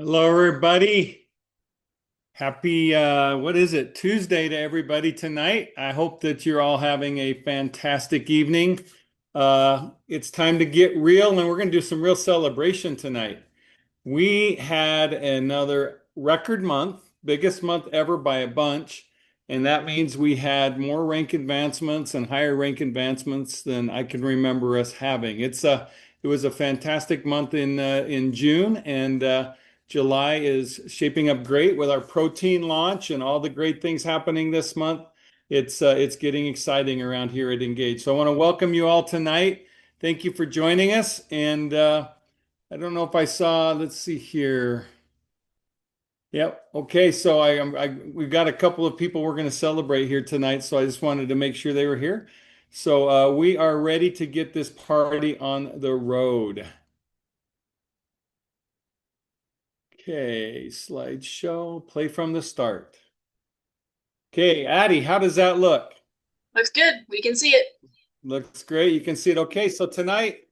Hello, everybody. Happy, what is it, Tuesday to everybody tonight. I hope that you're all having a fantastic evening. It's time to get real, and we're going to do some real celebration tonight. We had another record month, biggest month ever by a bunch, and that means we had more rank advancements and higher rank advancements than I can remember us having. It was a fantastic month in June, and July is shaping up great with our protein launch and all the great things happening this month. It's getting exciting around here at Engage. So I want to welcome you all tonight. Thank you for joining us, and I don't know if I saw, let's see here. Yep. Okay. So we've got a couple of people we're going to celebrate here tonight. So I just wanted to make sure they were here. So we are ready to get this party on the road. Okay. Slideshow, play from the start. Okay. Addie, how does that look? Looks good. We can see it. Looks great. You can see it. Okay. So tonight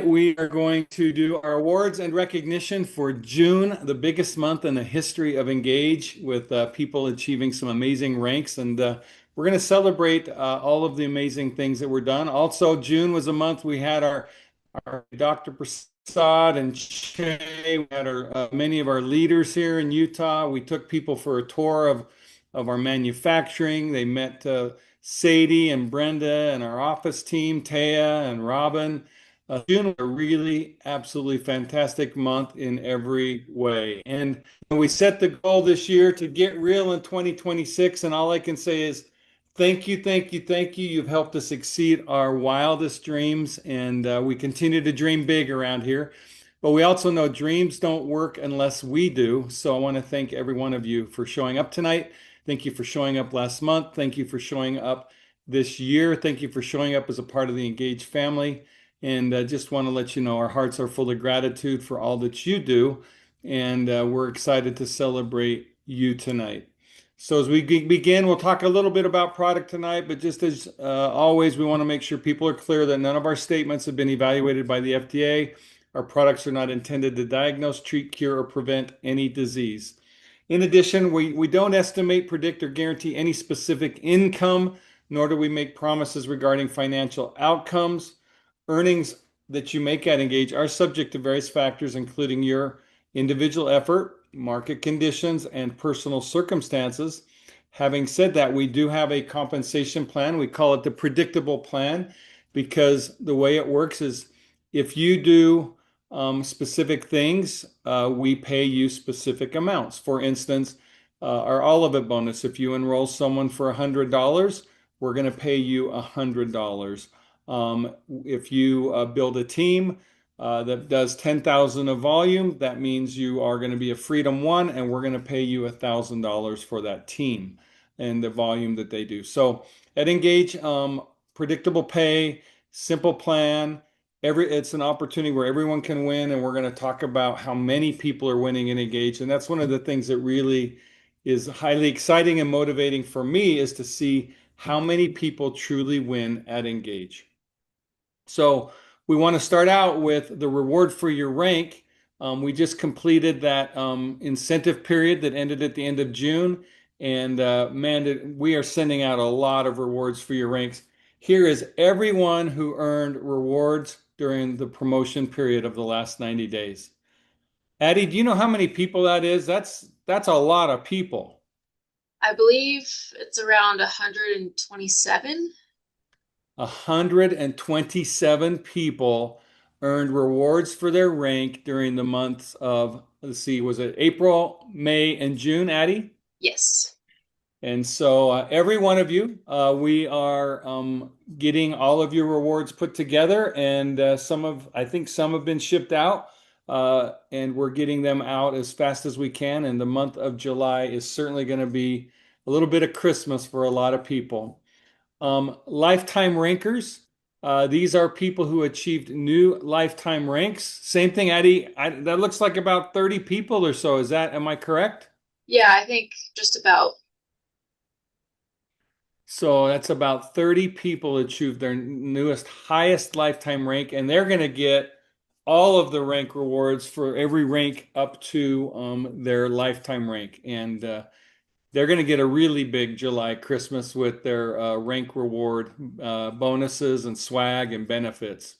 we are going to do our awards and recognition for June, the biggest month in the history of Engage, with people achieving some amazing ranks. And we're going to celebrate all of the amazing things that were done. Also, June was a month we had our Dr. Prasad and Che. We had many of our leaders here in Utah. We took people for a tour of our manufacturing. They met Sadie and Brenda and our office team, Taya and Robin. June was a really absolutely fantastic month in every way. And we set the goal this year to get real in 2026. And all I can say is thank you, thank you, thank you. You've helped us exceed our wildest dreams. And we continue to dream big around here. But we also know dreams don't work unless we do. So I want to thank every one of you for showing up tonight. Thank you for showing up last month. Thank you for showing up this year. Thank you for showing up as a part of the Engaged family. And just want to let you know our hearts are full of gratitude for all that you do. And we're excited to celebrate you tonight. So as we begin, we'll talk a little bit about product tonight, but just as always, we want to make sure people are clear that none of our statements have been evaluated by the FDA. Our products are not intended to diagnose, treat, cure, or prevent any disease. In addition, we don't estimate, predict, or guarantee any specific income, nor do we make promises regarding financial outcomes. Earnings that you make at Engage are subject to various factors, including your individual effort, market conditions, and personal circumstances. Having said that, we do have a compensation plan. We call it the predictable plan because the way it works is if you do specific things, we pay you specific amounts. For instance, our Olive It bonus, if you enroll someone for $100, we're going to pay you $100. If you build a team that does 10,000 of volume, that means you are going to be a Freedom One, and we're going to pay you $1,000 for that team and the volume that they do. So at Engage, predictable pay, simple plan. It's an opportunity where everyone can win, and we're going to talk about how many people are winning in Engage. And that's one of the things that really is highly exciting and motivating for me is to see how many people truly win at Engage. So we want to start out with the reward for your rank. We just completed that incentive period that ended at the end of June. And man, we are sending out a lot of rewards for your ranks. Here is everyone who earned rewards during the promotion period of the last 90 days. Addie, do you know how many people that is? That's a lot of people. I believe it's around 127. 127 people earned rewards for their rank during the months of, let's see, was it April, May, and June, Addie? Yes. And so every one of you, we are getting all of your rewards put together, and I think some have been shipped out, and we're getting them out as fast as we can. And the month of July is certainly going to be a little bit of Christmas for a lot of people. Lifetime rankers. These are people who achieved new lifetime ranks. Same thing, Eddie. That looks like about 30 people or so. Am I correct? Yeah, I think just about. So that's about 30 people achieved their newest, highest lifetime rank, and they're going to get all of the rank rewards for every rank up to their lifetime rank. And they're going to get a really big July Christmas with their rank reward bonuses and swag and benefits.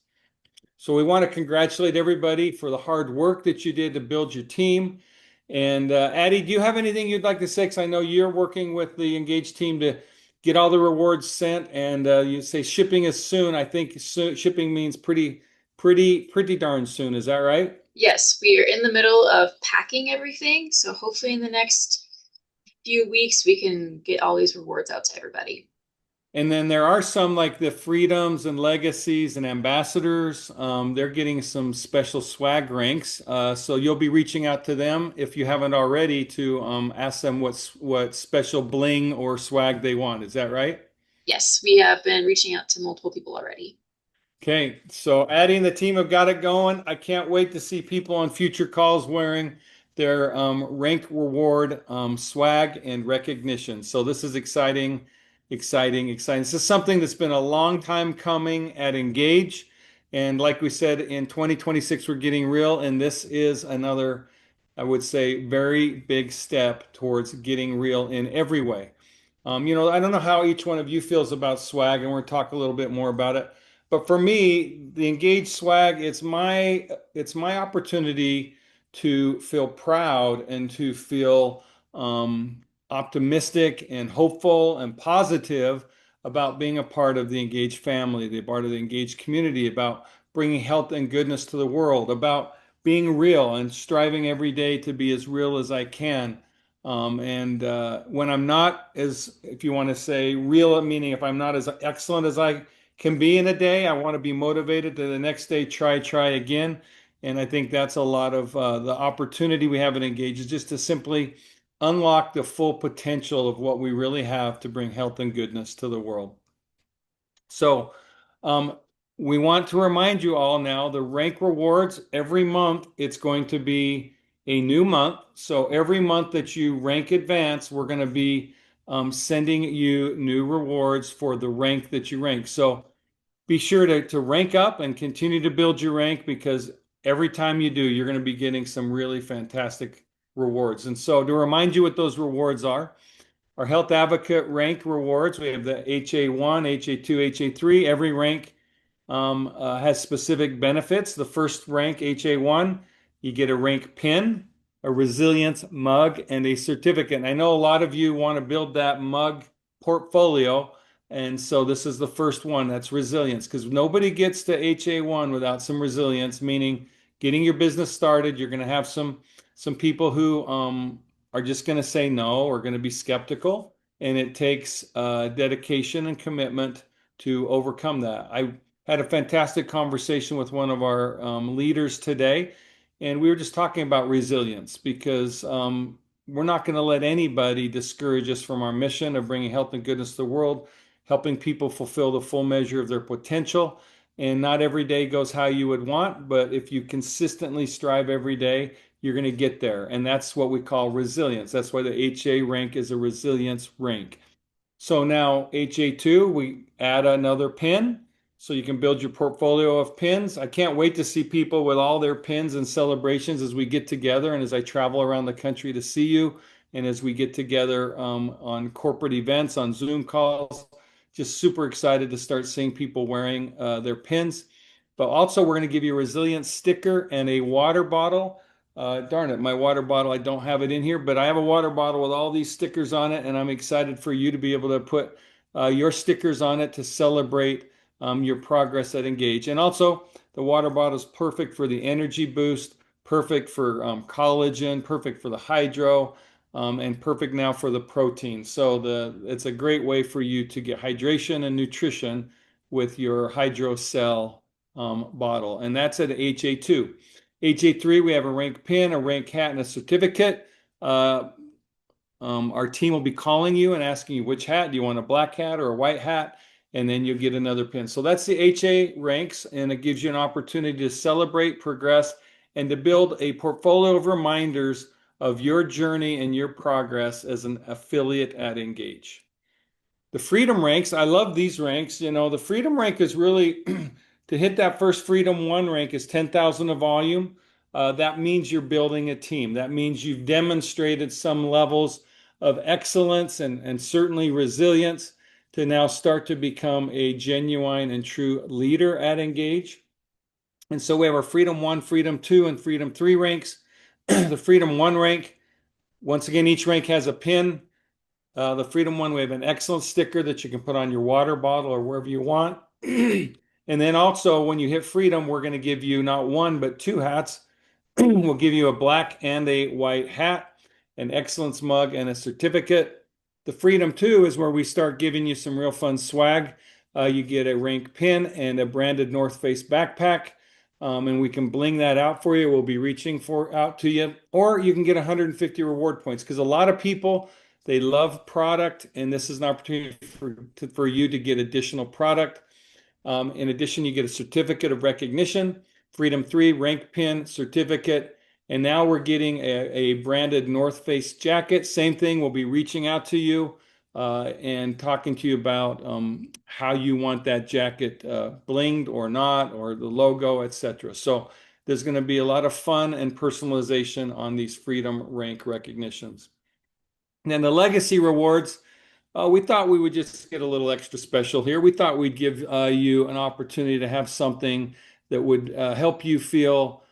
So we want to congratulate everybody for the hard work that you did to build your team. And Addie, do you have anything you'd like to say? Because I know you're working with the Engage team to get all the rewards sent, and you say shipping is soon. I think shipping means pretty darn soon. Is that right? Yes, we are in the middle of packing everything, so hopefully in the next few weeks we can get all these rewards out to everybody. And then there are some like the Freedoms and Legacies and Ambassadors. They're getting some special swag ranks. So you'll be reaching out to them if you haven't already to ask them what special bling or swag they want. Is that right? Yes, we have been reaching out to multiple people already. Okay, so Addie and the team have got it going. I can't wait to see people on future calls wearing their rank reward swag and recognition. So this is exciting, exciting, exciting. This is something that's been a long time coming at Engage. And like we said, in 2026, we're getting real. And this is another, I would say, very big step towards getting real in every way. I don't know how each one of you feels about swag, and we're going to talk a little bit more about it. But for me, the Engage swag, it's my opportunity to feel proud and to feel optimistic and hopeful and positive about being a part of the Engage family, the part of the Engage community, about bringing health and goodness to the world, about being real and striving every day to be as real as I can. And when I'm not as, if you want to say real, meaning if I'm not as excellent as I can be in a day, I want to be motivated to the next day, try again. And I think that's a lot of the opportunity we have at Engage is just to simply unlock the full potential of what we really have to bring health and goodness to the world. So, um, we want to remind you all now the rank rewards every month, it's going to be a new month. So, every month that you rank advance, we're going to be sending you new rewards for the rank that you rank. So, be sure to rank up and continue to build your rank because every time you do, you're going to be getting some really fantastic rewards. And so, to remind you what those rewards are, our health advocate rank rewards, we have the HA1, HA2, HA3. Every rank has specific benefits. The first rank, HA1, you get a rank pin, a resilience mug, and a certificate. And I know a lot of you want to build that mug portfolio. And so this is the first one, that's resilience, because nobody gets to HA1 without some resilience, meaning getting your business started. You're going to have some people who are just going to say no or going to be skeptical. And it takes dedication and commitment to overcome that. I had a fantastic conversation with one of our leaders today, and we were just talking about resilience because we're not going to let anybody discourage us from our mission of bringing health and goodness to the world, helping people fulfill the full measure of their potential. And not every day goes how you would want, but if you consistently strive every day, you're going to get there. And that's what we call resilience. That's why the HA rank is a resilience rank. So now HA2, we add another pin so you can build your portfolio of pins. I can't wait to see people with all their pins and celebrations as we get together and as I travel around the country to see you and as we get together on corporate events, on Zoom calls. Just super excited to start seeing people wearing their pins. But also, we're going to give you a resilience sticker and a water bottle. Darn it, my water bottle, I don't have it in here, but I have a water bottle with all these stickers on it, and I'm excited for you to be able to put your stickers on it to celebrate your progress at Engage. And also, the water bottle is perfect for the energy boost, perfect for collagen, perfect for the hydro, and perfect now for the protein. So it's a great way for you to get hydration and nutrition with your hydro cell bottle, and that's at HA2. HA3, we have a rank pin, a rank hat, and a certificate. Uh, our team will be calling you and asking you which hat. Do you want a black hat or a white hat? And then you'll get another pin. So that's the HA ranks, and it gives you an opportunity to celebrate, progress, and to build a portfolio of reminders of your journey and your progress as an affiliate at Engage. The freedom ranks, I love these ranks. The freedom rank is really To hit that first Freedom 1 rank is 10,000 of volume. That means you're building a team. That means you've demonstrated some levels of excellence and certainly resilience to now start to become a genuine and true leader at Engage. And so we have our Freedom 1, Freedom 2, and Freedom 3 ranks. The Freedom 1 rank, once again, each rank has a pin. The Freedom 1, we have an excellent sticker that you can put on your water bottle or wherever you want. And then also, when you hit Freedom, we're going to give you not one, but two hats. We'll give you a black and a white hat, an excellence mug, and a certificate. The Freedom 2 is where we start giving you some real fun swag. You get a rank pin and a branded North Face backpack, and we can bling that out for you. We'll be reaching for out to you, or you can get 150 reward points because a lot of people they love product, and this is an opportunity for you to get additional product. In addition, you get a certificate of recognition, Freedom 3, rank pin, certificate, and now we're getting a branded North Face jacket. Same thing, we'll be reaching out to you and talking to you about how you want that jacket blinged or not, or the logo, etc. So there's going to be a lot of fun and personalization on these Freedom rank recognitions. And then the legacy rewards, we thought we would just get a little extra special here. We thought we'd give you an opportunity to have something that would help you feel,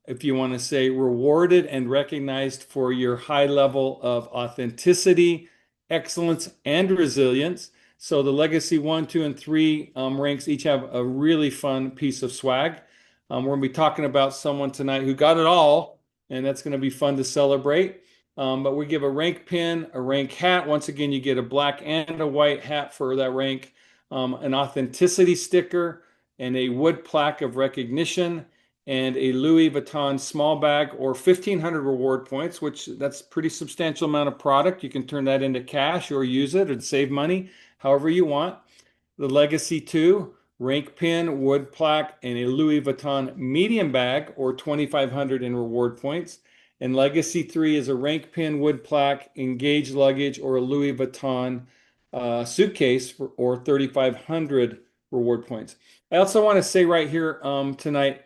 if you want to say, rewarded and recognized for your high level of authenticity, excellence, and resilience. So the Legacy 1, 2, and 3 ranks each have a really fun piece of swag. We're going to be talking about someone tonight who got it all, and that's going to be fun to celebrate. But we give a rank pin, a rank hat. Once again, you get a black and a white hat for that rank, an authenticity sticker, and a wood plaque of recognition, and a Louis Vuitton small bag or 1,500 reward points, which that's a pretty substantial amount of product. You can turn that into cash or use it and save money however you want. The Legacy 2, rank pin, wood plaque, and a Louis Vuitton medium bag or 2,500 in reward points. And Legacy 3 is a rank pin, wood plaque, Engage luggage, or a Louis Vuitton suitcase or 3,500 reward points. I also want to say right here tonight,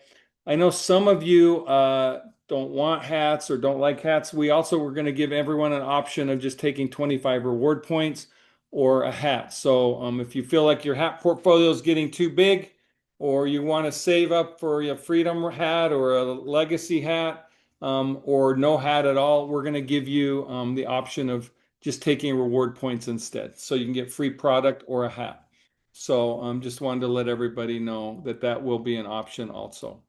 I know some of you don't want hats or don't like hats. We're going to give everyone an option of just taking 25 reward points or a hat. So if you feel like your hat portfolio is getting too big, or you want to save up for a Freedom hat or a Legacy hat, or no hat at all, we're going to give you the option of just taking reward points instead. So you can get free product or a hat. So just wanted to let everybody know that that will be an option also.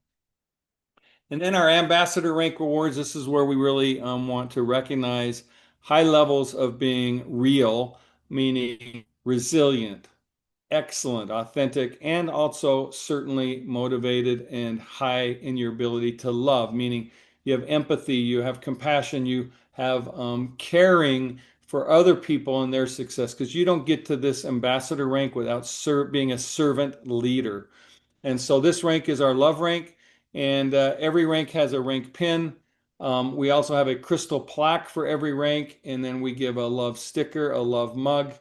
And then our ambassador rank rewards, this is where we really want to recognize high levels of being real, meaning resilient, excellent, authentic, and also certainly motivated and high in your ability to love, meaning you have empathy, you have compassion, you have caring for other people and their success, because you don't get to this ambassador rank without being a servant leader. And so this rank is our love rank, and every rank has a rank pin. We also have a crystal plaque for every rank, and then we give a love sticker, a love mug.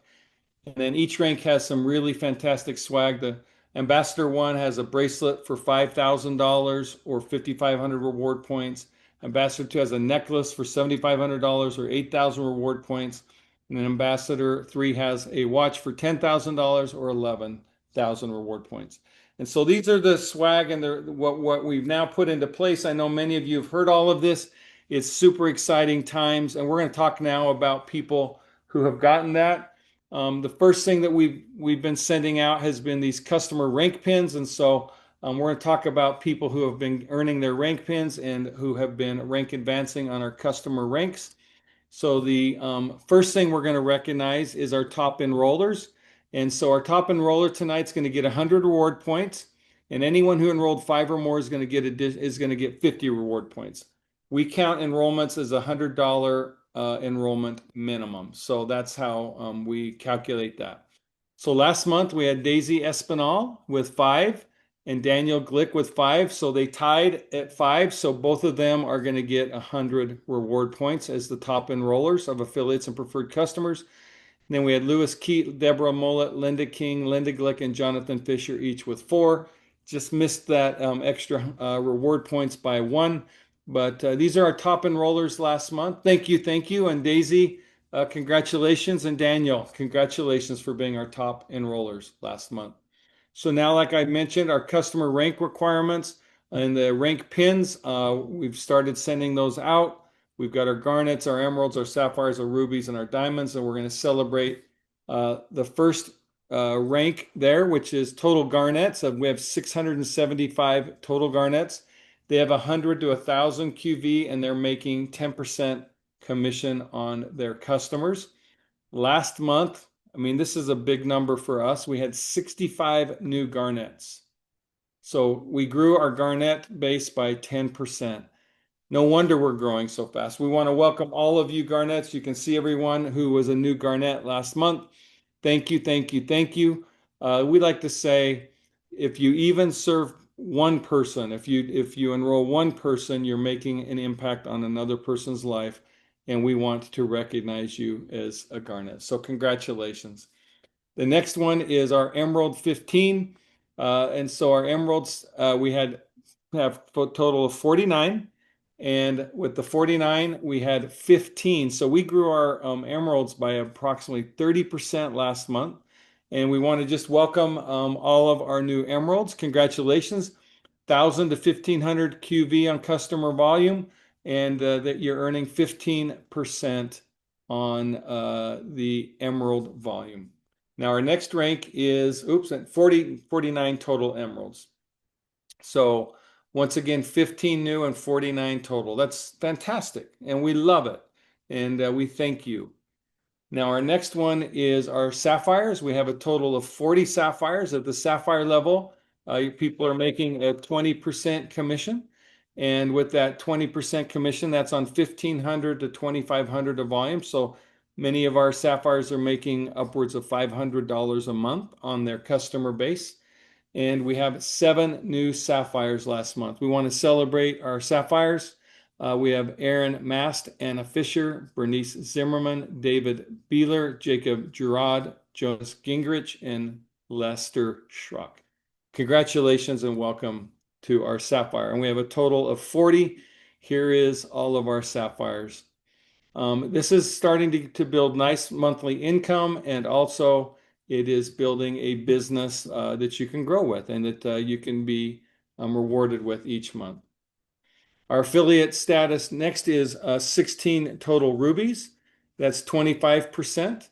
And then each rank has some really fantastic swag. The Ambassador 1 has a bracelet for $5,000 or 5,500 reward points. Ambassador 2 has a necklace for $7,500 or 8,000 reward points. And then Ambassador 3 has a watch for $10,000 or 11,000 reward points. And so these are the swag and what we've now put into place. I know many of you have heard all of this. It's super exciting times. And we're going to talk now about people who have gotten that. The first thing that we've been sending out has been these customer rank pins, and so we're going to talk about people who have been earning their rank pins and who have been rank advancing on our customer ranks. So the first thing we're going to recognize is our top enrollers, and so our top enroller tonight is going to get 100 reward points, and anyone who enrolled 5 or more is going to get 50 reward points. We count enrollments as $100 enrollment minimum. So that's how we calculate that. So last month we had Daisy Espinal with 5 and Daniel Glick with 5. So they tied at 5. So both of them are going to get 100 reward points as the top enrollers of affiliates and preferred customers. And then we had Lewis Keat, Deborah Mullet, Linda King, Linda Glick, and Jonathan Fisher, each with 4. just missed that extra reward points by one. But these are our top enrollers last month. Thank you, thank you. And Daisy, congratulations. And Daniel, congratulations for being our top enrollers last month. So now, like I mentioned, our customer rank requirements and the rank pins, we've started sending those out. We've got our garnets, our emeralds, our sapphires, our rubies, and our diamonds, and we're going to celebrate the first rank there, which is total garnets. We have 675 total garnets. They have 100 to 1,000 QV, and they're making 10% commission on their customers. Last month, I mean, this is a big number for us. We had 65 new garnets. So we grew our garnet base by 10%. No wonder we're growing so fast. We want to welcome all of you garnets. You can see everyone who was a new garnet last month. Thank you, thank you, thank you. We like to say, if you even serve one person, if you enroll one person, you're making an impact on another person's life, and we want to recognize you as a garnet. So congratulations. The next one is our Emerald 15. And so our emeralds, we have a total of 49. And with the 49, we had 15. So we grew our emeralds by approximately 30% last month. And we want to just welcome all of our new emeralds. Congratulations. 1,000 to 1,500 QV on customer volume, and that you're earning 15% on the emerald volume. Now our next rank is, at 49 total emeralds. So once again, 15 new and 49 total. That's fantastic, and we love it, and we thank you. Now our next one is our sapphires. We have a total of 40 sapphires at the sapphire level. People are making a 20% commission. And with that 20% commission, that's on 1,500 to 2,500 of volume. So many of our sapphires are making upwards of $500 a month on their customer base. And we have 7 new sapphires last month. We want to celebrate our sapphires. We have Aaron Mast, Anna Fisher, Bernice Zimmerman, David Beeler, Jacob Girard, Jonas Gingrich, and Lester Schrock. Congratulations and welcome to our sapphire. And we have a total of 40. Here is all of our sapphires. This is starting to build nice monthly income, and also it is building a business that you can grow with and that you can be rewarded with each month. Our affiliate status next is 16 total rubies. That's 25%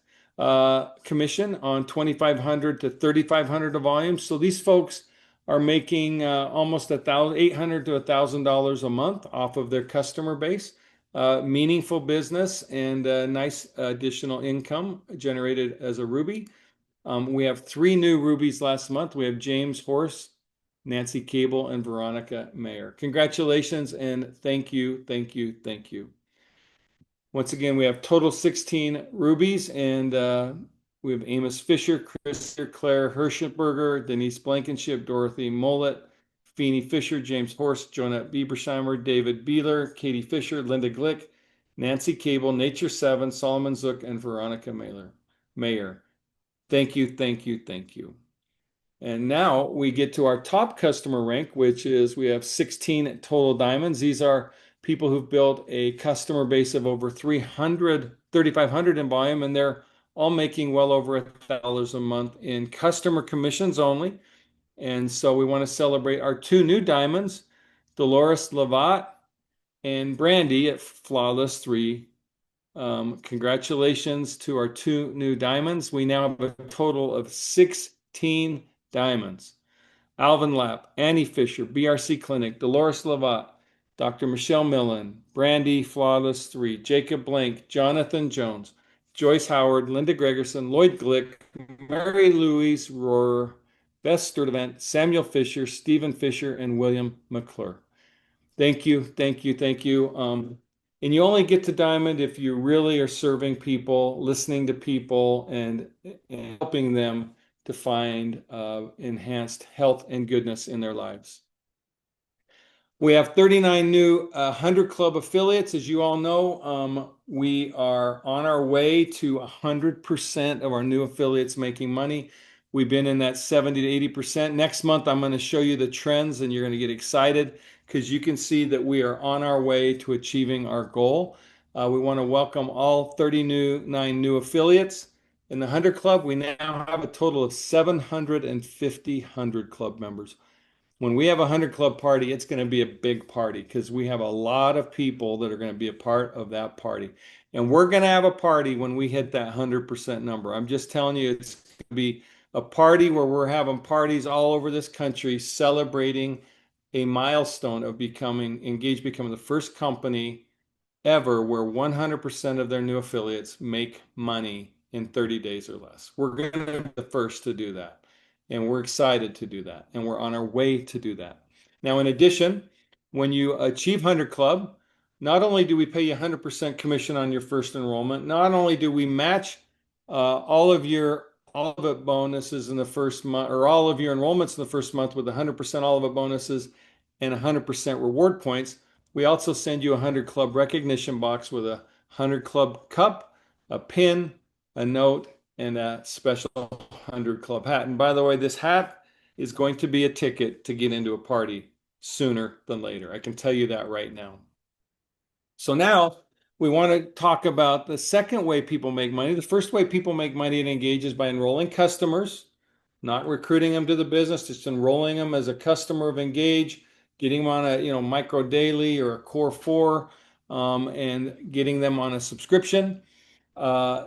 commission on 2,500 to 3,500 of volume. So these folks are making almost $800 to $1,000 a month off of their customer base. Meaningful business and nice additional income generated as a ruby. We have 3 new rubies last month. We have James Horse, Nancy Cable, and Veronica Mayer. Congratulations and thank you, thank you, thank you. Once again, we have total 16 rubies, and we have Amos Fisher, Chris Claire Hirschenberger, Denise Blankenship, Dorothy Mollett, Feeney Fisher, James Horst, Jonah Biebersheimer, David Beeler, Katie Fisher, Linda Glick, Nancy Cable, Nature 7, Solomon Zook, and Veronica Mayer. Thank you, thank you, thank you. And now we get to our top customer rank, which is we have 16 total diamonds. These are people who've built a customer base of over 3,500 in volume, and they're all making well over $1,000 a month in customer commissions only. And so we want to celebrate our 2 new diamonds, Dolores Lavat and Brandy at Flawless 3. Congratulations to our 2 new diamonds. We now have a total of 16 diamonds. Alvin Lapp, Annie Fisher, BRC Clinic, Dolores Lavat, Dr. Michelle Millen, Brandy Flawless 3, Jacob Blank, Jonathan Jones, Joyce Howard, Linda Gregerson, Lloyd Glick, Mary Louise Rohrer, Beth Sturdivant, Samuel Fisher, Stephen Fisher, and William McClure. Thank you, thank you, thank you. And you only get to diamond if you really are serving people, listening to people, and helping them to find enhanced health and goodness in their lives. We have 39 new 100 Club affiliates. As you all know, we are on our way to 100% of our new affiliates making money. We've been in that 70 to 80%. Next month, I'm going to show you the trends and you're going to get excited because you can see that we are on our way to achieving our goal. We want to welcome all 39 new affiliates. In the 100 Club, we now have a total of 750 100 Club members. When we have a 100 Club party, it's going to be a big party because we have a lot of people that are going to be a part of that party. And we're going to have a party when we hit that 100% number. I'm just telling you, it's going to be a party where we're having parties all over this country celebrating a milestone of becoming Engage, becoming the first company ever where 100% of their new affiliates make money in 30 days or less. We're going to be the first to do that. And we're excited to do that. And we're on our way to do that. Now, in addition, when you achieve 100 Club, not only do we pay you 100% commission on your first enrollment, not only do we match all of it bonuses in the first month, or all of your enrollments in the first month with 100% all of it bonuses and 100% reward points, we also send you a 100 Club recognition box with a 100 Club cup, a pin, a note, and a special 100 Club hat. And by the way, this hat is going to be a ticket to get into a party sooner than later. I can tell you that right now. So now we want to talk about the second way people make money. The first way people make money and engage is by enrolling customers, not recruiting them to the business, just enrolling them as a customer of Engage, getting them on a micro daily or a core four, and getting them on a subscription. Uh,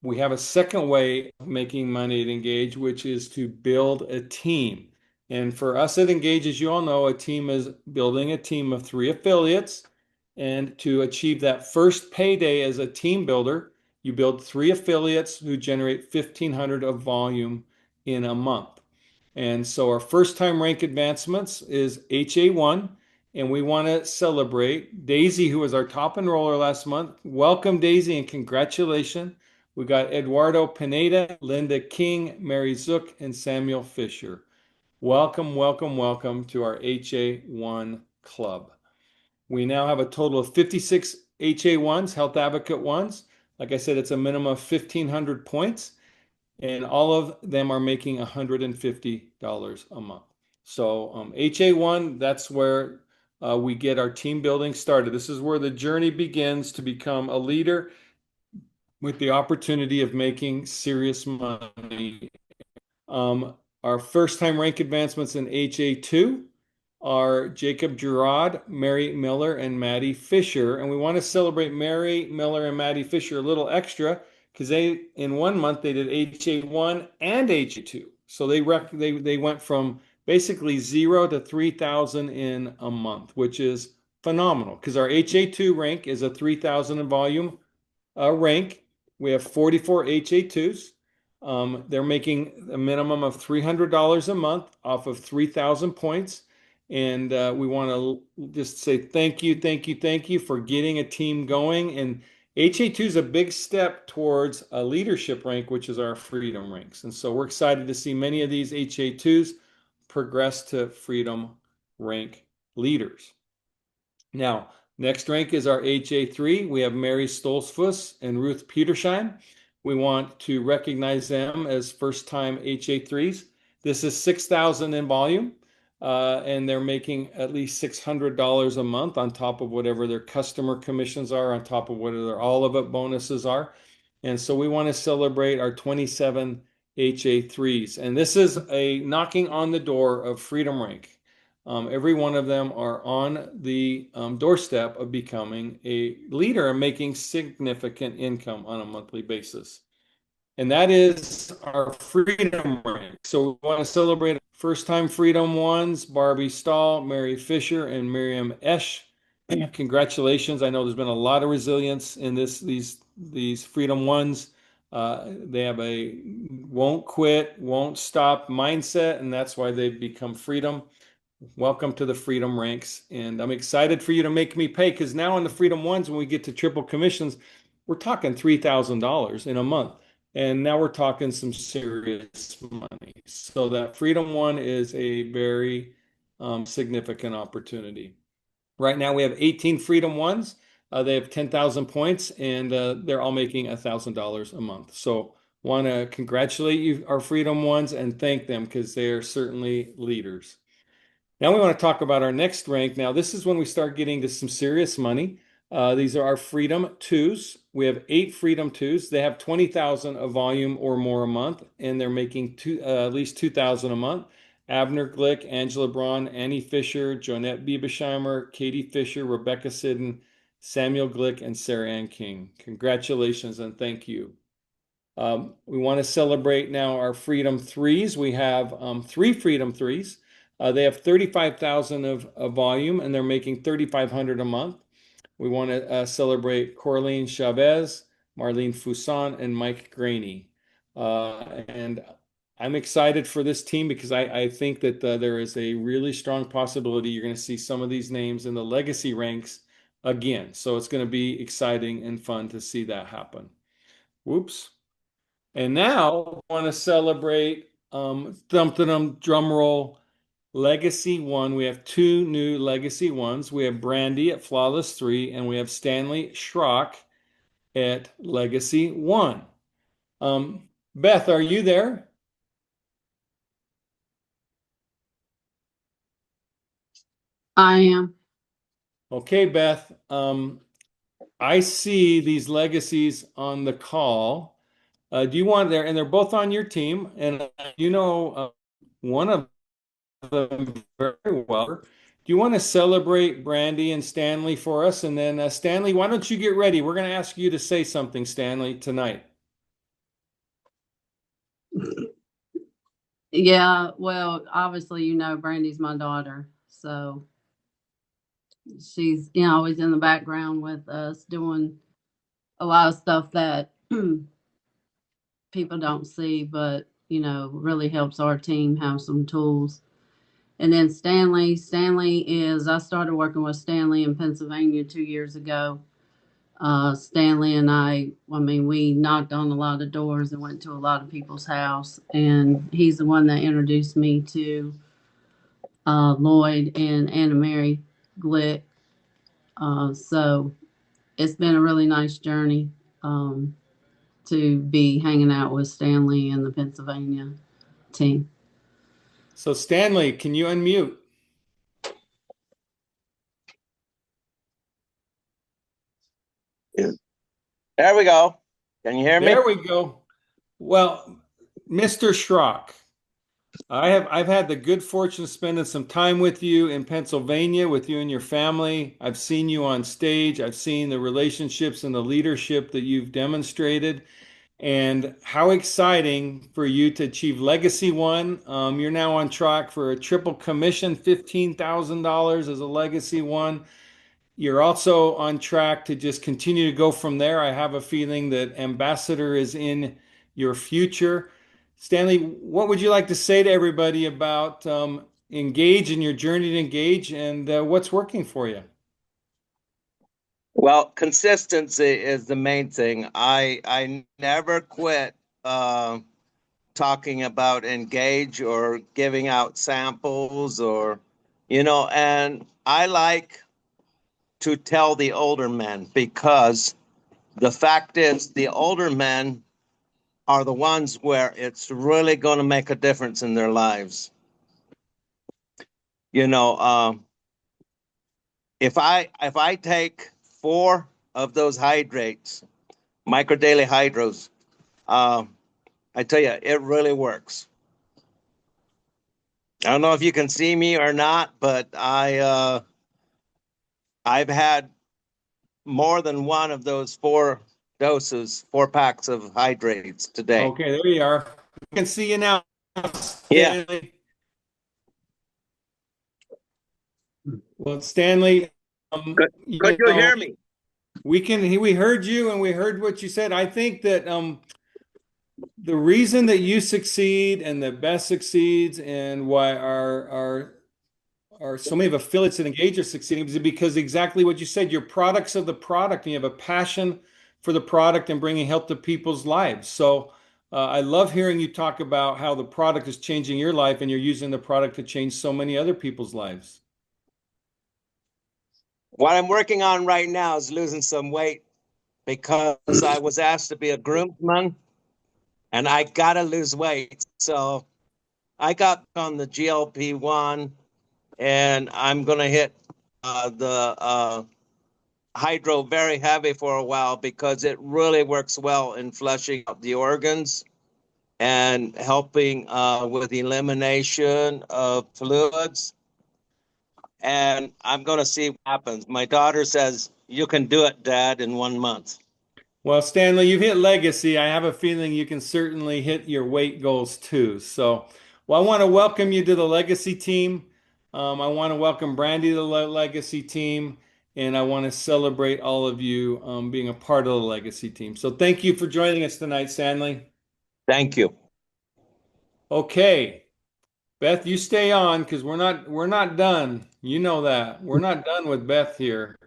we have a second way of making money at Engage, which is to build a team. And for us at Engage, as you all know, a team is building a team of 3 affiliates. And to achieve that first payday as a team builder, you build 3 affiliates who generate 1,500 of volume in a month. And so our first time rank advancements is HA1, and we want to celebrate Daisy, who was our top enroller last month. Welcome, Daisy, and congratulations. We got Eduardo Pineda, Linda King, Mary Zook, and Samuel Fisher. Welcome, welcome, welcome to our HA1 club. We now have a total of 56 HA1s, Health Advocate ones. Like I said, it's a minimum of 1,500 points, and all of them are making $150 a month. So HA1, that's where we get our team building started. This is where the journey begins to become a leader with the opportunity of making serious money. Our first time rank advancements in HA2 are Jacob Girard, Mary Miller, and Maddie Fisher. And we want to celebrate Mary Miller and Maddie Fisher a little extra because they, in 1 month, they did HA1 and HA2. So they went from basically 0 to 3,000 in a month, which is phenomenal because our HA2 rank is a 3,000 in volume rank. We have 44 HA2s. They're making a minimum of $300 a month off of 3,000 points. And we want to just say thank you, thank you, thank you for getting a team going. And HA2 is a big step towards a leadership rank, which is our freedom ranks. And so we're excited to see many of these HA2s progress to freedom rank leaders. Now, next rank is our HA3. We have Mary Stolzfuss and Ruth Petersheim. We want to recognize them as first-time HA3s. This is 6,000 in volume, and they're making at least $600 a month on top of whatever their customer commissions are, on top of whatever their all of it bonuses are. And so we want to celebrate our 27 HA3s. And this is a knocking on the door of freedom rank. Every one of them are on the doorstep of becoming a leader and making significant income on a monthly basis. And that is our freedom rank. So we want to celebrate first time freedom ones, Barbie Stahl, Mary Fisher, and Miriam Esch. Congratulations. I know there's been a lot of resilience in these freedom ones. They have a won't quit, won't stop mindset, and that's why they've become freedom. Welcome to the freedom ranks. And I'm excited for you to make me pay because now in the freedom ones, when we get to triple commissions, we're talking $3,000 in a month. And now we're talking some serious money. So that freedom one is a very significant opportunity. Right now we have 18 freedom ones. They have 10,000 points and they're all making $1,000 a month. So Want to congratulate you, our Freedom Ones, and thank them because they are certainly leaders. Now we want to talk about our next rank. Now, this is when we start getting to some serious money. These are our Freedom Twos. We have 8 Freedom Twos. They have 20,000 of volume or more a month, and they're making at least 2,000 a month. Abner Glick, Angela Braun, Annie Fisher, Jonette Biebesheimer, Katie Fisher, Rebecca Sidden, Samuel Glick, and Sarah Ann King. Congratulations and thank you. We want to celebrate now our Freedom Threes. We have 3 Freedom Threes. They have 35,000 of volume and they're making 3,500 a month. We want to celebrate Corleen Chavez, Marlene Fuson, and Mike Graney. And I'm excited for this team because I think that there is a really strong possibility you're going to see some of these names in the legacy ranks again. So it's going to be exciting and fun to see that happen. Whoops. And now I want to celebrate drum roll Legacy One. We have 2 new Legacy Ones. We have Brandy at Flawless 3, and we have Stanley Schrock at Legacy 1. Beth, are you there? I am. Okay, Beth. I see these legacies on the call. Do you want there? And they're both on your team, and you know one of them very well. Do you want to celebrate Brandy and Stanley for us? And then, Stanley, why don't you get ready? We're going to ask you to say something, Stanley, tonight. Yeah, well, obviously, Brandy's my daughter. So she's, always in the background with us doing a lot of stuff that people don't see, but, really helps our team have some tools. And then I started working with Stanley in Pennsylvania 2 years ago. Stanley and I mean, we knocked on a lot of doors and went to a lot of people's house. And he's the one that introduced me to Lloyd and Anna Mary Glick. So it's been a really nice journey to be hanging out with Stanley and the Pennsylvania team. So, Stanley, can you unmute? There we go. Can you hear me? There we go. Well, Mr. Schrock, I've had the good fortune of spending some time with you in Pennsylvania, with you and your family. I've seen you on stage. I've seen the relationships and the leadership that you've demonstrated, and how exciting for you to achieve Legacy One. You're now on track for a triple commission, $15,000 as a Legacy One. You're also on track to just continue to go from there. I have a feeling that Ambassador is in your future. Stanley, what would you like to say to everybody about Engage and your journey to Engage and what's working for you? Well, consistency is the main thing. I never quit talking about Engage or giving out samples and I like to tell the older men because the fact is the older men are the ones where it's really going to make a difference in their lives. If I take 4 of those hydrates, micro daily hydros, I tell you, it really works. I don't know if you can see me or not, but I've had more than one of those 4 doses, 4 packs of hydrates today. Okay, there you are. We can see you now, Yeah. Stanley. Well, Stanley, Could you hear me? we heard you and we heard what you said. I think that the reason that you succeed and that Beth succeeds and why our so many of affiliates and engagers succeeding is because exactly what you said. Your products are the product, and you have a passion for the product and bringing help to people's lives. So I love hearing you talk about how the product is changing your life, and you're using the product to change so many other people's lives. What I'm working on right now is losing some weight because I was asked to be a groomsman and I gotta lose weight. So I got on the GLP-1, and I'm gonna hit the hydro very heavy for a while because it really works well in flushing out the organs and helping with elimination of fluids. And I'm going to see what happens. My daughter says, "You can do it, Dad, in 1 month." Well, Stanley, you've hit legacy. I have a feeling you can certainly hit your weight goals too. So, well, I want to welcome you to the legacy team. I want to welcome Brandy to the legacy team, and I want to celebrate all of you being a part of the legacy team. So, thank you for joining us tonight, Stanley. Thank you. Okay, Beth, you stay on because we're not done. You know that we're not done with Beth here.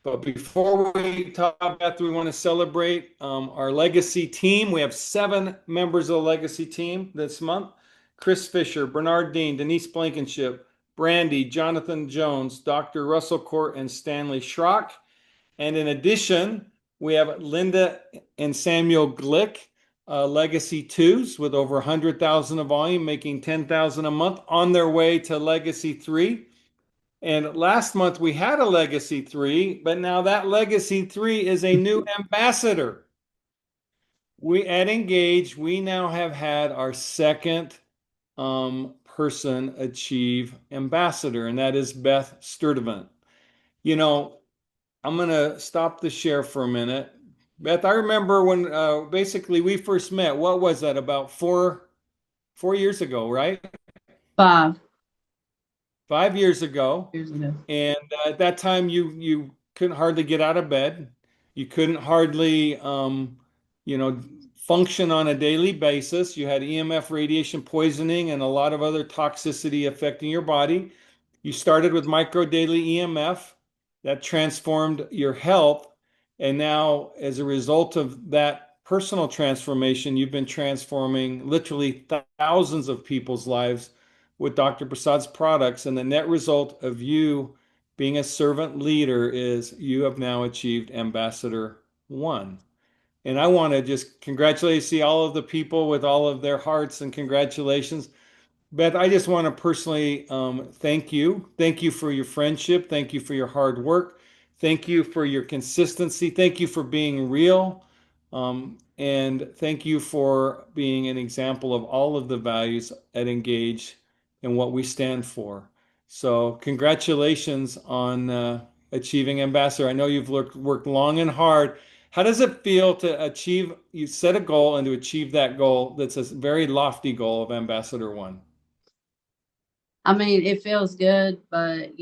But before we talk about Beth, we want to celebrate our legacy team. We have 7 members of the legacy team this month: Chris Fisher, Bernard Dean, Denise Blankenship, Brandy, Jonathan Jones, Dr. Russell Court, and Stanley Schrock. And in addition, we have Linda and Samuel Glick, Legacy Twos, with over 100,000 of volume, making 10,000 a month, on their way to Legacy Three. And last month we had a Legacy 3, but now that Legacy 3 is a new ambassador. We at Engage, we now have had our second person achieve ambassador, and that is Beth Sturdivant. You know, I'm going to stop the share for a minute. Beth, I remember when basically we first met. What was that? About four years ago, right? 5 5 years ago. years ago. And at that time, you couldn't hardly get out of bed. You couldn't hardly, you know, function on a daily basis. You had EMF radiation poisoning and a lot of other toxicity affecting your body. You started with micro daily EMF that transformed your health. And now, as a result of that personal transformation, you've been transforming literally thousands of people's lives with Dr. Prasad's products. And the net result of you being a servant leader is you have now achieved Ambassador 1. And I want to just congratulate, see all of the people with all of their hearts, and congratulations. Beth, I just want to personally thank you. Thank you for your friendship. Thank you for your hard work. Thank you for your consistency. Thank you for being real. And thank you for being an example of all of the values at Engage and what we stand for. So, congratulations on achieving Ambassador. I know you've worked long and hard. How does it feel to achieve, you set a goal and to achieve that goal that's a very lofty goal of Ambassador 1? I mean, it feels good, but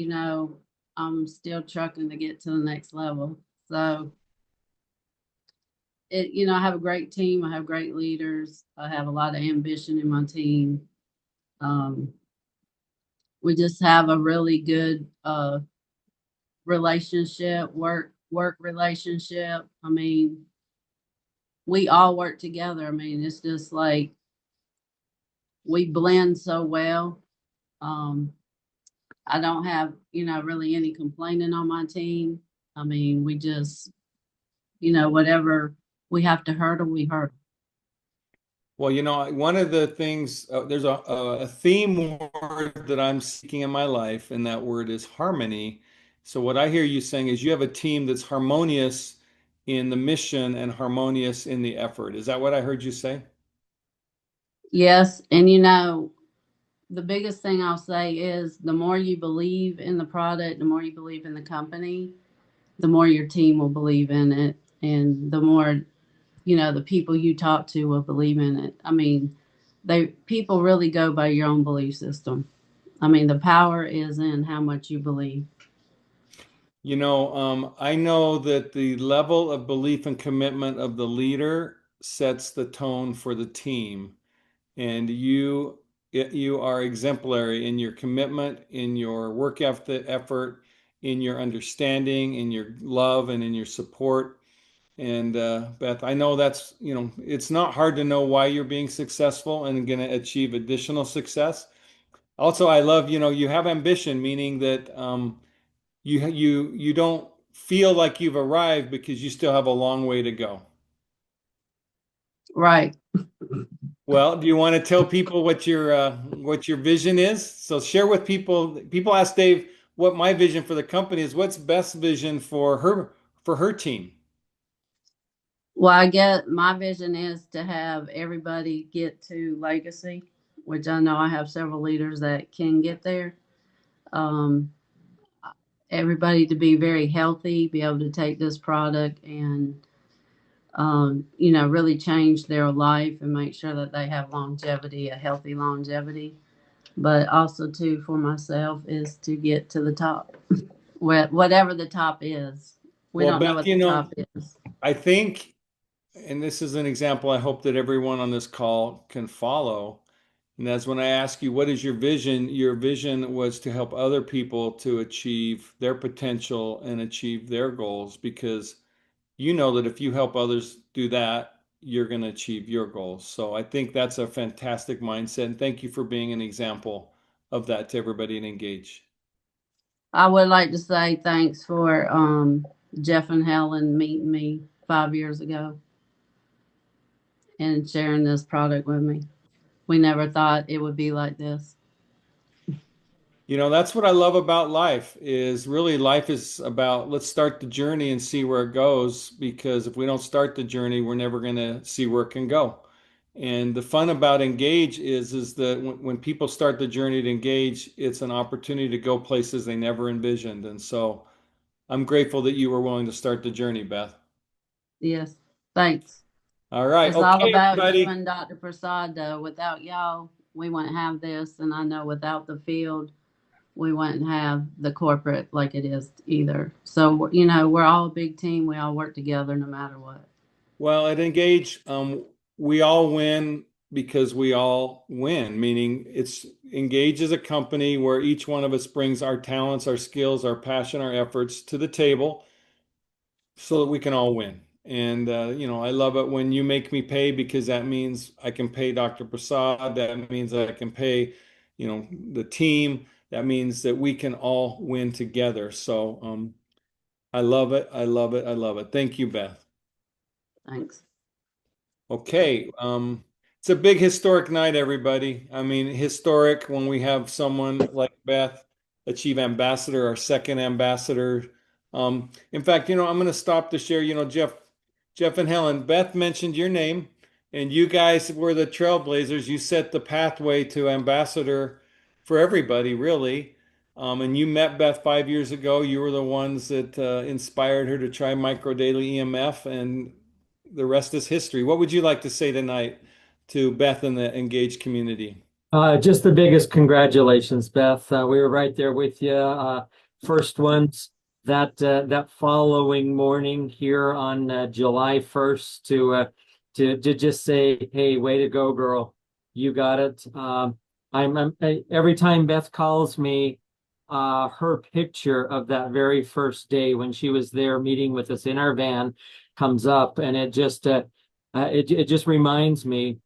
I'm still trucking to get to the next level. So I have a great team. I have great leaders. I have a lot of ambition in my team. Um, we just have a really good relationship, work relationship. I mean, we all work together. I mean, it's just like we blend so well. Um, I don't have, really any complaining on my team. I mean, we just, whatever we have to hurdle, we hurdle. Well, one of the things, there's a theme word that I'm seeking in my life, and that word is harmony. So, what I hear you saying is you have a team that's harmonious in the mission and harmonious in the effort. Is that what I heard you say? Yes. And, the biggest thing I'll say is the more you believe in the product, the more you believe in the company, the more your team will believe in it. And the more, the people you talk to will believe in it. I mean, people really go by your own belief system. I mean, the power is in how much you believe. I know that the level of belief and commitment of the leader sets the tone for the team. And you are exemplary in your commitment, in your work effort, in your understanding, in your love, and in your support. And Beth, I know it's not hard to know why you're being successful and going to achieve additional success. Also, I love, you have ambition, meaning that you don't feel like you've arrived because you still have a long way to go. Right. Well, do you want to tell people what your vision is? So share with people. People ask Dave what my vision for the company is. What's Beth's vision for her team? Well, I get my vision is to have everybody get to legacy, which I know I have several leaders that can get there. Um, Everybody to be very healthy, be able to take this product and really change their life and make sure that they have longevity, a healthy longevity. But also, too, for myself, is to get to the top, whatever the top is. We Well, don't know Beth, what the top is. I think, and this is an example I hope that everyone on this call can follow. And that's when I ask you, what is your vision was to help other people to achieve their potential and achieve their goals because you know that if you help others do that, you're going to achieve your goals. So I think that's a fantastic mindset. And thank you for being an example of that to everybody and Engage. I would like to say thanks for Jeff and Helen meeting me 5 years ago and sharing this product with me. We never thought it would be like this. You know, that's what I love about life is really life is about let's start the journey and see where it goes because if we don't start the journey, we're never going to see where it can go. And the fun about Engage is that when people start the journey to Engage, it's an opportunity to go places they never envisioned. And so I'm grateful that you were willing to start the journey, Beth. Yes. Thanks. All right. It's all Okay, about you everybody. and Dr. Prasad, though. Without y'all, we wouldn't have this. And I know without the field, we wouldn't have the corporate like it is either. So, we're all a big team. We all work together no matter what. Well, at Engage, we all win because we all win, meaning it's Engage as a company where each one of us brings our talents, our skills, our passion, our efforts to the table so that we can all win. And, I love it when you make me pay because that means I can pay Dr. Prasad. That means I can pay, the team. That means that we can all win together. So, I love it. I love it. I love it. Thank you, Beth. Thanks. Okay, it's a big historic night, everybody. I mean, historic when we have someone like Beth achieve ambassador, our second ambassador. In fact, I'm going to stop to share. Jeff and Helen, Beth mentioned your name, and you guys were the trailblazers. You set the pathway to ambassador for everybody, really. And you met Beth 5 years ago. You were the ones that inspired her to try micro daily EMF, and the rest is history. What would you like to say tonight to Beth and the engaged community? Just the biggest congratulations, Beth. We were right there with you. First ones that following morning here on July 1st to just say, "Hey, way to go, girl! You got it." Every time Beth calls me, her picture of that very first day when she was there meeting with us in our van comes up, and it just reminds me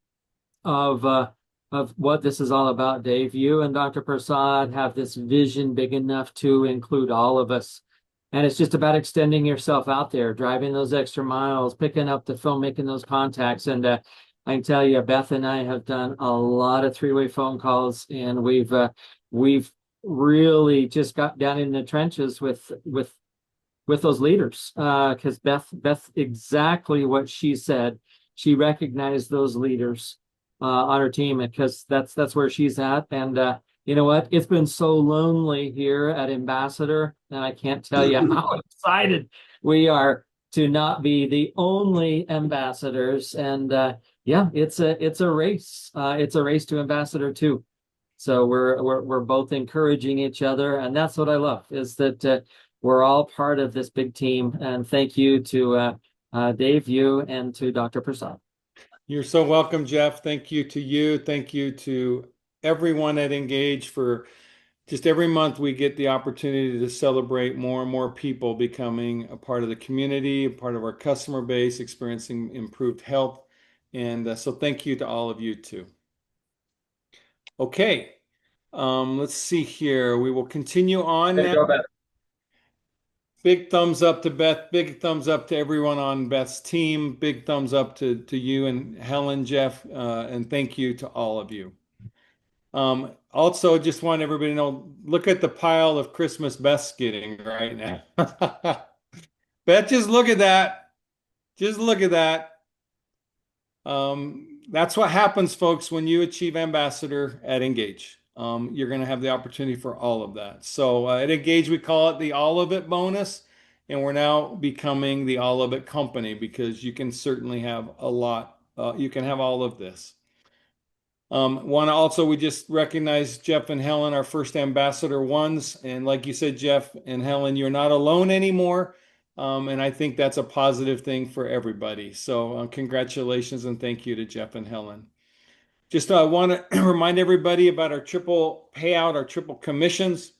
of what this is all about, Dave. You and Dr. Prasad have this vision big enough to include all of us. And it's just about extending yourself out there, driving those extra miles, picking up the phone, making those contacts. And I can tell you, Beth and I have done a lot of three-way phone calls, and we've really just got down in the trenches with those leaders. Because Beth, exactly what she said, she recognized those leaders on her team because that's where she's at. And you know what? It's been so lonely here at Ambassador, and I can't tell you how excited we are to not be the only ambassadors. And yeah, it's a race. It's a race to Ambassador too. So we're both encouraging each other, and that's what I love is that we're all part of this big team. And thank you to Dave, you, and to Dr. Prasad. You're so welcome, Jeff. Thank you to you. Thank you to everyone at Engage for just every month we get the opportunity to celebrate more and more people becoming a part of the community, a part of our customer base, experiencing improved health. And so thank you to all of you too. Okay, let's see here. We will continue on There you now. go, Beth. Big thumbs up to Beth. Big thumbs up to everyone on Beth's team. Big thumbs up to you and Helen, Jeff, and thank you to all of you. Also, just want everybody to know, look at the pile of Christmas Beth's getting right now. Beth, just look at that. Just look at that. That's what happens, folks, when you achieve ambassador at Engage. You're going to have the opportunity for all of that. So at Engage, we call it the all of it bonus, and we're now becoming the all of it company because you can certainly have a lot. You can have all of this. Want to also, we just recognize Jeff and Helen, our first ambassador ones. And like you said, Jeff and Helen, you're not alone anymore. And I think that's a positive thing for everybody. So congratulations and thank you to Jeff and Helen. Just want to remind everybody about our triple payout, our triple commissions.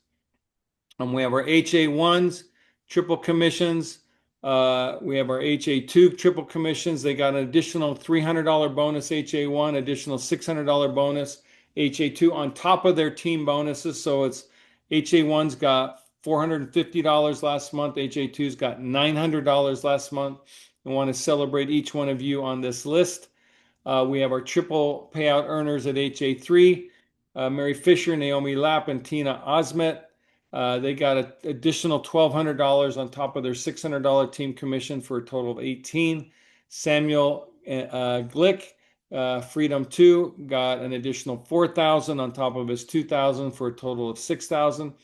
We have our HA1s, triple commissions. We have our HA2 triple commissions. They got an additional $300 bonus HA1, additional $600 bonus HA2 on top of their team bonuses. So it's HA1's got $450 last month. HA2's got $900 last month. I want to celebrate each one of you on this list. We have our triple payout earners at HA3, Mary Fisher, Naomi Lapp, and Tina Osmet. They got an additional $1,200 on top of their $600 team commission for a total of 18. Samuel Glick, Freedom 2, got an additional 4,000 on top of his 2,000 for a total of 6,000.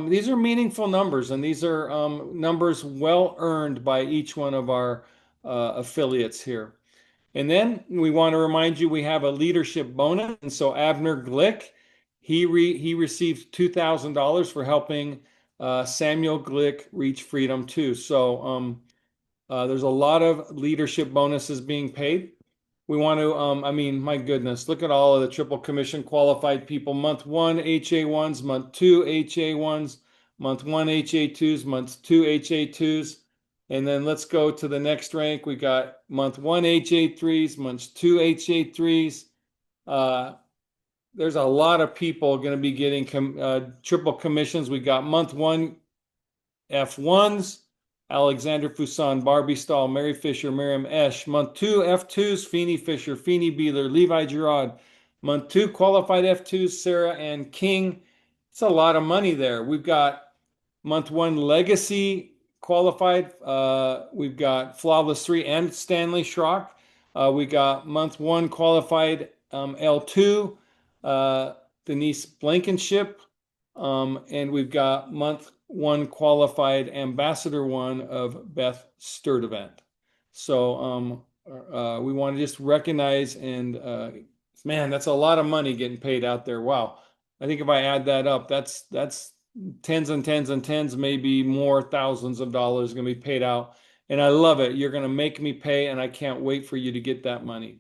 These are meaningful numbers, and these are numbers well earned by each one of our affiliates here. And then we want to remind you we have a leadership bonus. And so Abner Glick, he received $2,000 for helping Samuel Glick reach Freedom 2. So there's a lot of leadership bonuses being paid. We want to, I mean, my goodness, look at all of the triple commission qualified people. Month 1 HA1s, month 2 HA1s, month 1 HA2s, month 2 HA2s. And then let's go to the next rank. We got month 1 HA3s, month 2 HA3s. There's a lot of people going to be getting triple commissions. We got month 1 F1s, Alexander Fuson, Barbie Stahl, Mary Fisher, Miriam Esch. Month 2 F2s, Feeny Fisher, Feeny Beeler, Levi Girard. Month 2 qualified F2s, Sarah Ann King. It's a lot of money there. We've got month 1 Legacy qualified. We've got Flawless 3 and Stanley Schrock. We got month 1 qualified L2, Denise Blankenship. And we've got month 1 qualified Ambassador 1 of Beth Sturdivant. So we want to just recognize and man, that's a lot of money getting paid out there. Wow. I think if I add that up, that's tens and tens and tens, maybe more thousands of dollars going to be paid out. And I love it. You're going to make me pay, and I can't wait for you to get that money.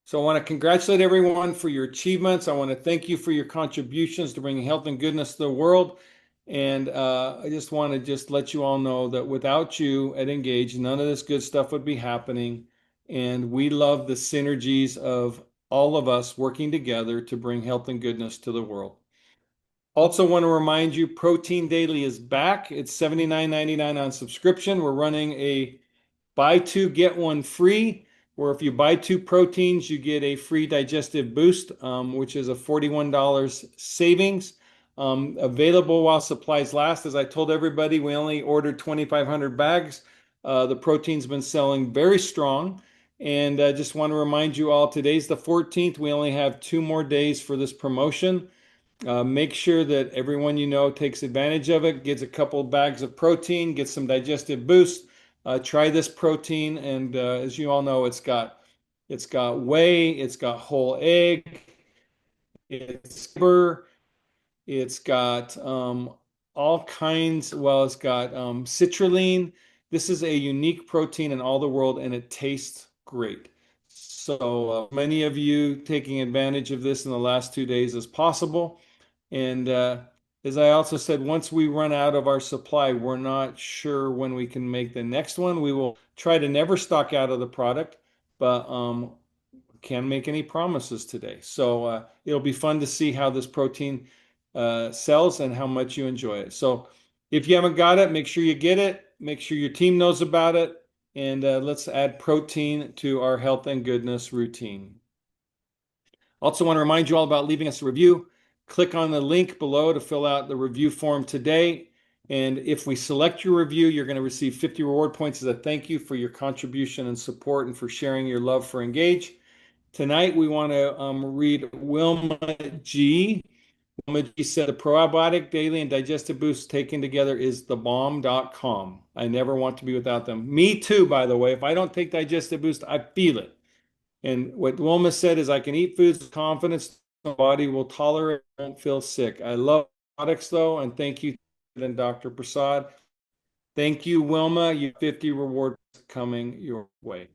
So I want to congratulate everyone for your achievements. I want to thank you for your contributions to bringing health and goodness to the world. And I just want to just let you all know that without you at Engage, none of this good stuff would be happening. And we love the synergies of all of us working together to bring health and goodness to the world. Also want to remind you, Protein Daily is back. It's $79.99 on subscription. We're running a buy 2, get 1 free, where if you buy 2 proteins, you get a free digestive boost, which is a $41 savings. Available while supplies last. As I told everybody, we only ordered 2,500 bags. The protein's been selling very strong. And I just want to remind you all, today's the 14th. We only have 2 more days for this promotion. Make sure that everyone you know takes advantage of it, gets a couple of bags of protein, gets some digestive boost. Try this protein, and as you all know, it's got whey, it's got whole egg, it's fiber, it's got all kinds. Well, it's got citrulline. This is a unique protein in all the world, and it tastes great. So many of you taking advantage of this in the last 2 days as possible. And as I also said, once we run out of our supply, we're not sure when we can make the next one. We will try to never stock out of the product, but can't make any promises today. So it'll be fun to see how this protein sells and how much you enjoy it. So If you haven't got it, make sure you get it. Make sure your team knows about it. And let's add protein to our health and goodness routine. Also want to remind you all about leaving us a review. Click on the link below to fill out the review form today. And if we select your review, you're going to receive 50 reward points as a thank you for your contribution and support and for sharing your love for Engage. Tonight, we want to read Wilma G. Wilma G said, the probiotic daily and digestive boost taken together is thebomb.com. I never want to be without them. Me too, by the way. If I don't take digestive boost, I feel it. And what Wilma said is, I can eat foods with confidence, my body will tolerate, won't feel sick. I love products though, and thank you, then Dr. Prasad. Thank you, Wilma. You have 50 rewards coming your way.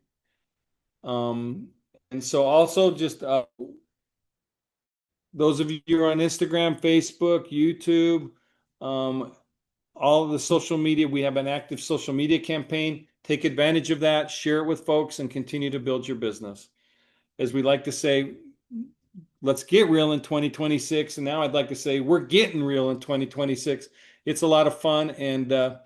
And so also just those of you who are on Instagram, Facebook, YouTube, all of the social media, we have an active social media campaign. Take advantage of that, share it with folks, and continue to build your business. As we like to say, let's get real in 2026. And now I'd like to say we're getting real in 2026. It's a lot of fun. And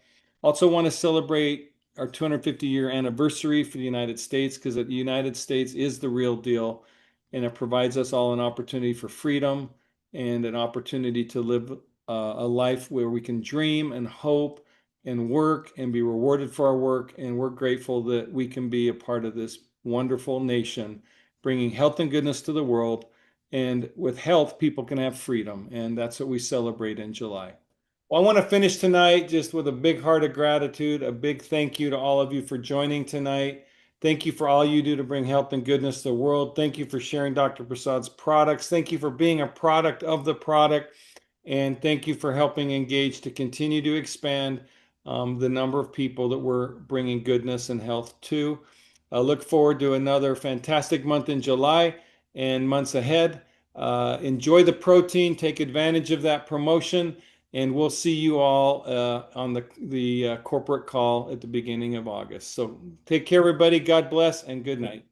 also want to celebrate our 250-year anniversary for the United States, because the United States is the real deal. And it provides us all an opportunity for freedom and an opportunity to live a life where we can dream and hope and work and be rewarded for our work. And we're grateful that we can be a part of this wonderful nation, bringing health and goodness to the world. And with health, people can have freedom. And that's what we celebrate in July. Well, I want to finish tonight just with a big heart of gratitude, a big thank you to all of you for joining tonight. Thank you for all you do to bring health and goodness to the world. Thank you for sharing Dr. Prasad's products. Thank you for being a product of the product. And thank you for helping Engage to continue to expand the number of people that we're bringing goodness and health to. I look forward to another fantastic month in July and months ahead. Enjoy the protein, take advantage of that promotion, and we'll see you all on the corporate call at the beginning of August. So take care, everybody. God bless and good night.